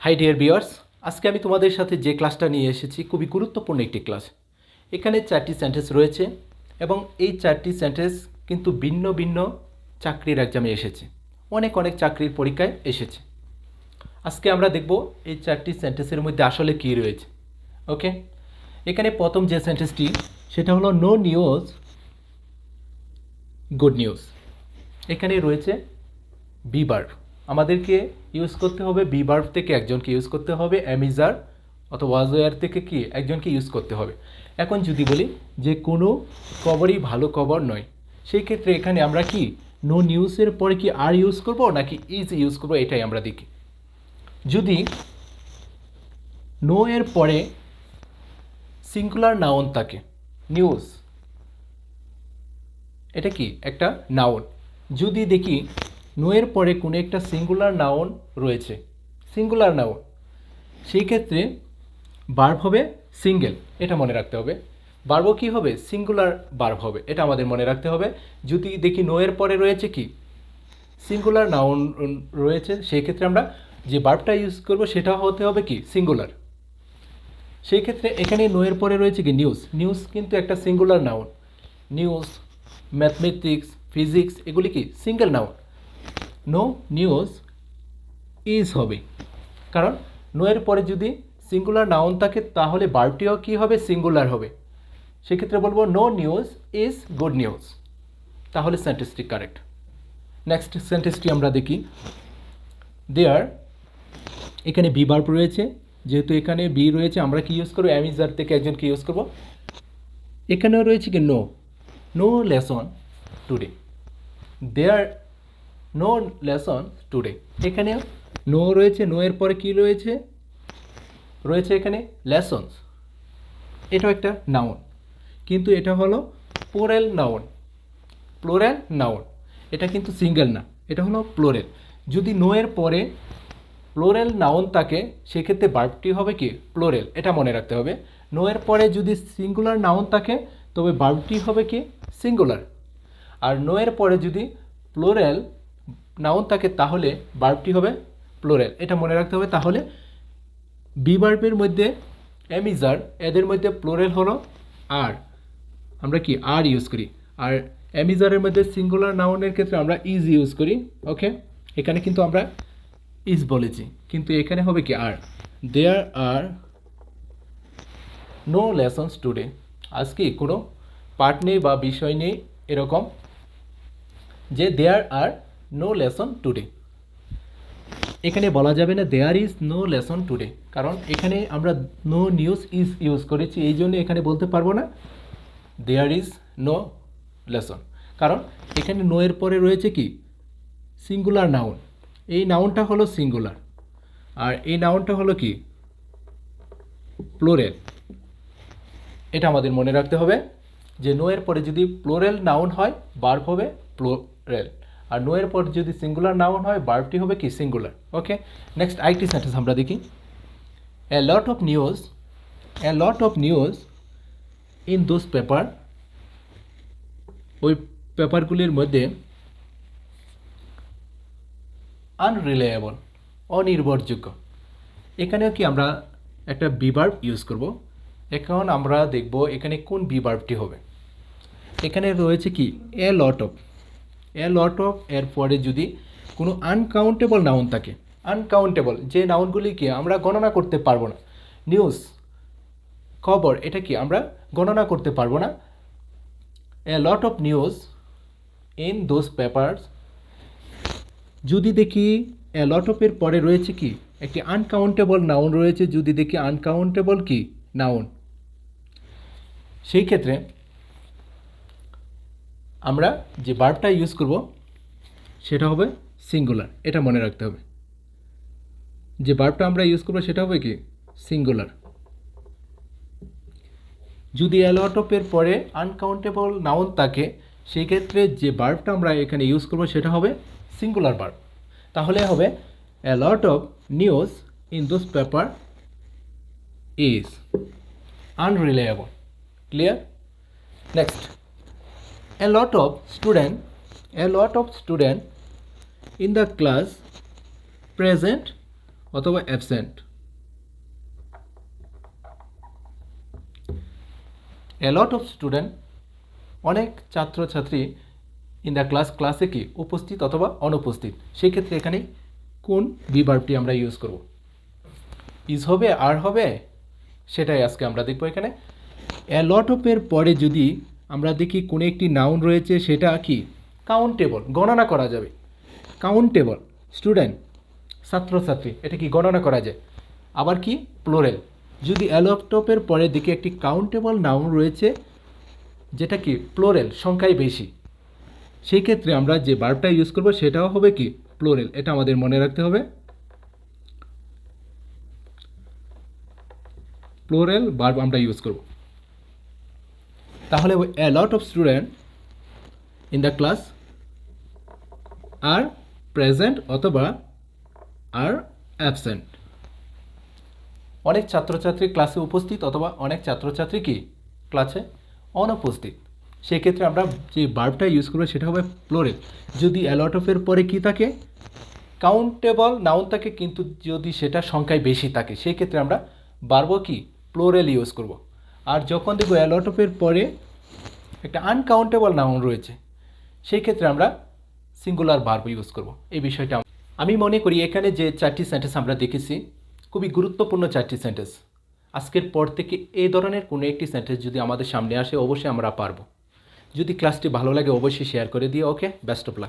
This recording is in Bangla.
হাই ডিয়ার ভিউয়ার্স, আজকে আমি তোমাদের সাথে যে ক্লাসটা নিয়ে এসেছি খুবই গুরুত্বপূর্ণ একটি ক্লাস। এখানে 4টি সেন্টেন্স রয়েছে এবং এই 4টি সেন্টেন্স কিন্তু ভিন্ন ভিন্ন চাকরির এক্সামে এসেছে, অনেক অনেক চাকরির পরীক্ষায় এসেছে। আজকে আমরা দেখব এই 4টি সেন্টেন্সের মধ্যে আসলে কী রয়েছে। ওকে, এখানে প্রথম যে সেন্টেন্সটি সেটা হলো নো নিউজ গুড নিউজ। এখানে রয়েছে বি ভার্ব, আমাদেরকে ইউজ করতে হবে বি ভার্ব থেকে একজনকে ইউজ করতে হবে, অ্যামিজার অথবা ওয়াজওয়ার থেকে কি একজনকে ইউজ করতে হবে। এখন যদি বলি যে কোনো খবরই ভালো খবর নয়, সেই ক্ষেত্রে এখানে আমরা কি নো নিউজের পরে কি আর ইউজ করব নাকি ইজ ইউজ করব, এটাই আমরা দেখি। যদি নো এর পরে সিঙ্গুলার নাউন থাকে, নিউজ এটা কি একটা নাউন, যদি দেখি নো এর পরে কোনো একটা সিঙ্গুলার নাউন রয়েছে, সিঙ্গুলার নাউন, সেই ক্ষেত্রে ভার্ব হবে সিঙ্গেল, এটা মনে রাখতে হবে। ভার্বও কী হবে? সিঙ্গুলার ভার্ব হবে, এটা আমাদের মনে রাখতে হবে। যদি দেখি নো এর পরে রয়েছে কি সিঙ্গুলার নাউন রয়েছে, সেই ক্ষেত্রে আমরা যে ভার্বটা ইউজ করব সেটা হতে হবে কি সিঙ্গুলার। সেই ক্ষেত্রে এখানে নো এর পরে রয়েছে কি নিউজ, নিউজ কিন্তু একটা singular noun. News, mathematics, physics এগুলি কি single noun. No news is হবে, কারণ নো এর পরে যদি সিঙ্গুলার নাউন থাকে তাহলে ভার্বটিও কী হবে? সিঙ্গুলার হবে। সেক্ষেত্রে বলবো no news is good news, তাহলে সেন্টেন্সটি কারেক্ট। নেক্সট সেন্টেন্সটি আমরা দেখি। দেয়ার, এখানে বি ভার্ব রয়েছে, যেহেতু এখানে বি রয়েছে আমরা কি ইউজ করবো? অ্যামিজার থেকে একজনকে ইউজ করব। এখানেও রয়েছে কি no, no lesson today. There no lesson today, এখানেও নো রয়েছে, নো এর পরে কী রয়েছে? রয়েছে এখানে লেসনস, এটাও একটা নাউন, কিন্তু এটা হলো প্লুরাল নাউন। প্লুরাল নাউন, এটা কিন্তু সিঙ্গেল না, এটা হলো প্লুরাল। যদি নো এর পরে প্লুরাল নাউন থাকে সেক্ষেত্রে ভার্বটি হবে কি প্লুরাল, এটা মনে রাখতে হবে। নো এর পরে যদি সিঙ্গুলার নাউন থাকে তবে ভার্বটি হবে কি সিঙ্গুলার, আর নো এর পরে যদি প্লুরাল নাউন থাকে তাহলে ভার্বটি হবে প্লুরাল, এটা মনে রাখতে হবে। তাহলে বি ভার্বের মধ্যে অ্যামিজার, এদের মধ্যে প্লুরাল হলো আর, আমরা কি আর ইউজ করি। আর অ্যামিজারের মধ্যে সিঙ্গুলার নাউনের ক্ষেত্রে আমরা ইজ ইউজ করি। ওকে, এখানে কিন্তু আমরা ইজ বলেছি, কিন্তু এখানে হবে কি are. There are no lessons today, আজকে কোনো পাঠ নেই বা বিষয় নেই এরকম, যে there are no lesson today. এখানে বলা যাবে না there is no lesson today, কারণ এখানে আমরা নো নিউজ ইজ ইউজ করেছি, এই জন্য এখানে বলতে পারবো না দেয়ার ইজ নো লেসন, কারণ এখানে নো এর পরে রয়েছে কি সিঙ্গুলার নাউন। এই নাউনটা হলো সিঙ্গুলার, আর এই নাউনটা হলো কি প্লুরাল। এটা আমাদের মনে রাখতে হবে যে নো এর পরে যদি প্লুরাল নাউন হয় ভার্ব হবে প্লুরাল, আর নো এর পর যদি সিঙ্গুলার নাউন হয় ভার্বটি হবে কি সিঙ্গুলার। ওকে, নেক্সট আরেকটি সেন্টেন্স আমরা দেখি। A lot of news, a lot of news in those paper, ওই পেপারগুলির মধ্যে আনরিলায়েবল, অনির্ভরযোগ্য। এখানেও কি আমরা একটা বি ভার্ব ইউজ করব। এখন আমরা দেখব এখানে কোন বি ভার্বটি হবে। এখানে রয়েছে কি এ lot of, A lot of এর পরে যদি কোনো আনকাউন্টেবল নাউন থাকে, আনকাউন্টেবল যে নাউনগুলিকে আমরা গণনা করতে পারবো না, নিউজ খবর, এটা কি আমরা গণনা করতে পারবো না। A lot of news in those papers, যদি দেখি এ লট অফের পরে রয়েছে কি একটি আনকাউন্টেবল নাউন রয়েছে, যদি দেখি আনকাউন্টেবল কি নাউন, সেই ক্ষেত্রে আমরা যে ভার্বটা ইউজ করব সেটা হবে সিঙ্গুলার, এটা মনে রাখতে হবে। যে ভার্বটা আমরা ইউজ করব সেটা হবে কি সিঙ্গুলার। যদি এ লট অফের পরে আনকাউন্টেবল নাউন থাকে সেই ক্ষেত্রে যে ভার্বটা আমরা এখানে ইউজ করব সেটা হবে সিঙ্গুলার ভার্ব, তাহলে হবে a lot of news in those paper is unreliable. Clear? Next, a lot of student in the class present অথবা absent. A lot of student, অনেক ছাত্রছাত্রী, ইন দ্য ক্লাসে কি উপস্থিত অথবা অনুপস্থিত। সেই ক্ষেত্রে এখানে কোন বিভার্বটি আমরা ইউজ করব? ইজ হবে, আর হবে, সেটাই আজকে আমরা দেখব। এখানে এ লট অফের পরে যদি আমরা দেখি কোনো একটি নাউন রয়েছে, সেটা কি কাউন্টেবল, গণনা করা যাবে। কাউন্টেবল স্টুডেন্ট, ছাত্রছাত্রী, এটা কি গণনা করা যায়। আবার কি প্লোরেল, যদি এ লট অফের পরে দেখি একটি কাউন্টেবল নাউন রয়েছে যেটা কি প্লোরেল, সংখ্যায় বেশি, সেই ক্ষেত্রে আমরা যে ভার্বটা ইউজ করব সেটাও হবে কি প্লোরেল। এটা আমাদের মনে রাখতে হবে, প্লোরেল ভার্ব আমরা ইউজ করব। তাহলে a lot of student in the class are present অথবা আর অ্যাবসেন্ট। অনেক ছাত্রছাত্রী ক্লাসে উপস্থিত অথবা অনেক ছাত্রছাত্রী কি ক্লাসে অনুপস্থিত। সেক্ষেত্রে আমরা যে ভার্বটা ইউজ করবো সেটা হবে প্লোরেল। যদি এ লট অফের পরে কি থাকে কাউন্টেবল নাউন থাকে, কিন্তু যদি সেটা সংখ্যায় বেশি থাকে সেই ক্ষেত্রে আমরা ভার্ব কি প্লোরেল ইউজ করব। আর যখন দেখবো এ লট অফের পরে একটা আনকাউন্টেবল নাউন রয়েছে সেই ক্ষেত্রে আমরা সিঙ্গুলার ভার্ব ইউজ করব। এই বিষয়টা আমি মনে করি এখানে যে 4টি সেন্টেন্স আমরা দেখেছি খুবই গুরুত্বপূর্ণ 4টি সেন্টেন্স। আজকের পর থেকে এই ধরনের কোনো একটি সেন্টেন্স যদি আমাদের সামনে আসে অবশ্যই আমরা পারবো। যদি ক্লাসটি ভালো লাগে অবশ্যই শেয়ার করে দিও। ওকে, বেস্ট অফ লাক।